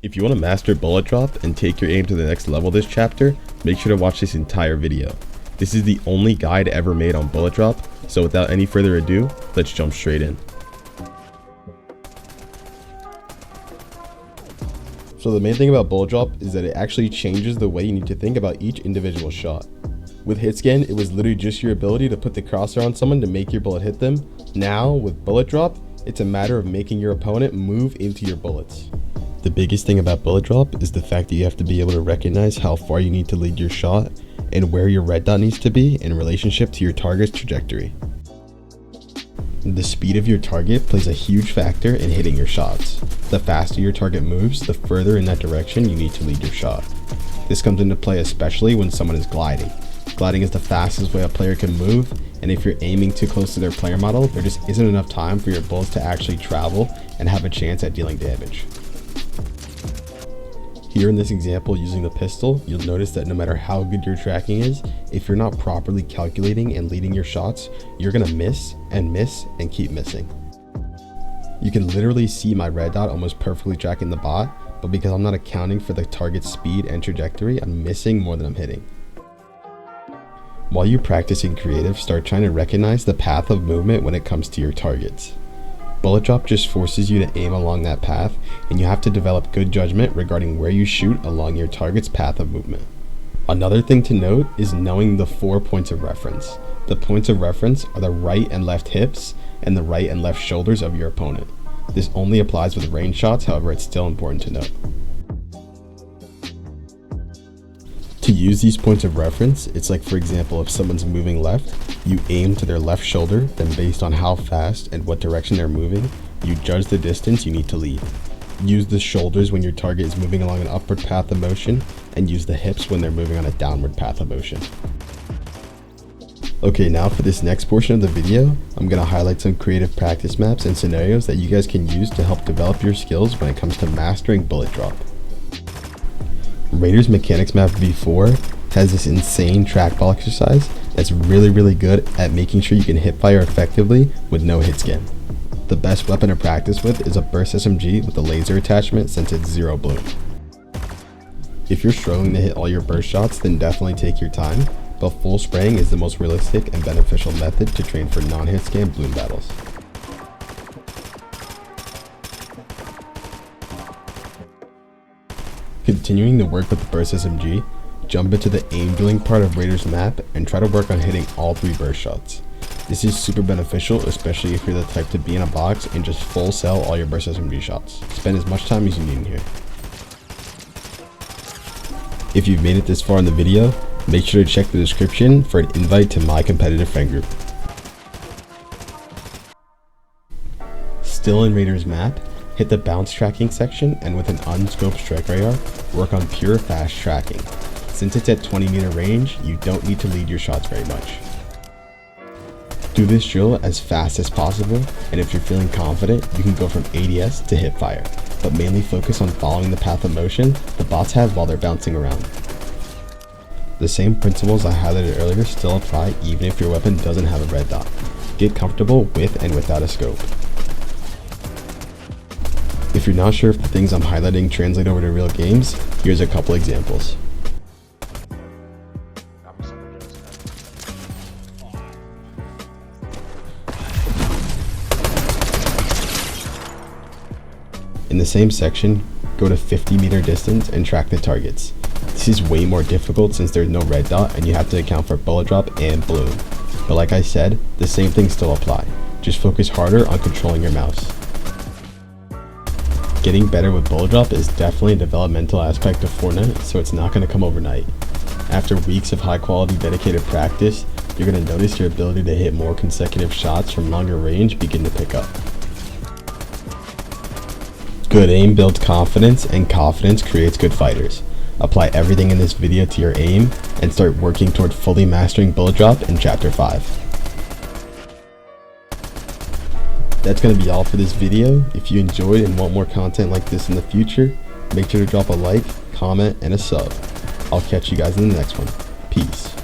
If you want to master bullet drop and take your aim to the next level this chapter, make sure to watch this entire video. This is the only guide ever made on bullet drop, so without any further ado, let's jump straight in. So the main thing about bullet drop is that it actually changes the way you need to think about each individual shot. With hit scan, it was literally just your ability to put the crosshair on someone to make your bullet hit them. Now, with bullet drop, it's a matter of making your opponent move into your bullets. The biggest thing about bullet drop is the fact that you have to be able to recognize how far you need to lead your shot and where your red dot needs to be in relationship to your target's trajectory. The speed of your target plays a huge factor in hitting your shots. The faster your target moves, the further in that direction you need to lead your shot. This comes into play especially when someone is gliding. Gliding is the fastest way a player can move, and if you're aiming too close to their player model, there just isn't enough time for your bullets to actually travel and have a chance at dealing damage. Here in this example using the pistol, you'll notice that no matter how good your tracking is, if you're not properly calculating and leading your shots, you're gonna miss and keep missing. You can literally see my red dot almost perfectly tracking the bot, but because I'm not accounting for the target's speed and trajectory, I'm missing more than I'm hitting. While you practice in creative, start trying to recognize the path of movement when it comes to your targets. Bullet drop just forces you to aim along that path, and you have to develop good judgment regarding where you shoot along your target's path of movement. Another thing to note is knowing the 4 points of reference. The points of reference are the right and left hips and the right and left shoulders of your opponent. This only applies with range shots, however it's still important to note. To use these points of reference, it's like, for example, if someone's moving left, you aim to their left shoulder, then based on how fast and what direction they're moving, you judge the distance you need to lead. Use the shoulders when your target is moving along an upward path of motion, and use the hips when they're moving on a downward path of motion. Okay, now for this next portion of the video, I'm going to highlight some creative practice maps and scenarios that you guys can use to help develop your skills when it comes to mastering bullet drop. Raiders Mechanics Map V4 has this insane trackball exercise that's really good at making sure you can hip fire effectively with no hit scan. The best weapon to practice with is a burst SMG with a laser attachment since it's 0 bloom. If you're struggling to hit all your burst shots, then definitely take your time, but full spraying is the most realistic and beneficial method to train for non-hit scan bloom battles. Continuing to work with the burst SMG, jump into the aim drilling part of Raiders map and try to work on hitting all 3 burst shots. This is super beneficial, especially if you're the type to be in a box and just full sell all your burst SMG shots. Spend as much time as you need in here. If you've made it this far in the video, make sure to check the description for an invite to my competitive friend group. Still in Raiders map, hit the bounce tracking section and with an unscoped strike radar, work on pure fast tracking. Since it's at 20 meter range, you don't need to lead your shots very much. Do this drill as fast as possible, and if you're feeling confident, you can go from ADS to hip fire, but mainly focus on following the path of motion the bots have while they're bouncing around. The same principles I highlighted earlier still apply even if your weapon doesn't have a red dot. Get comfortable with and without a scope. If you're not sure if the things I'm highlighting translate over to real games, here's a couple examples. In the same section, go to 50 meter distance and track the targets. This is way more difficult since there's no red dot and you have to account for bullet drop and bloom. But like I said, the same things still apply. Just focus harder on controlling your mouse. Getting better with bullet drop is definitely a developmental aspect of Fortnite, so it's not going to come overnight. After weeks of high quality dedicated practice, you're going to notice your ability to hit more consecutive shots from longer range begin to pick up. Good aim builds confidence, and confidence creates good fighters. Apply everything in this video to your aim, and start working toward fully mastering bullet drop in Chapter 5. That's going to be all for this video. If you enjoyed and want more content like this in the future, make sure to drop a like, comment, and a sub. I'll catch you guys in the next one. Peace.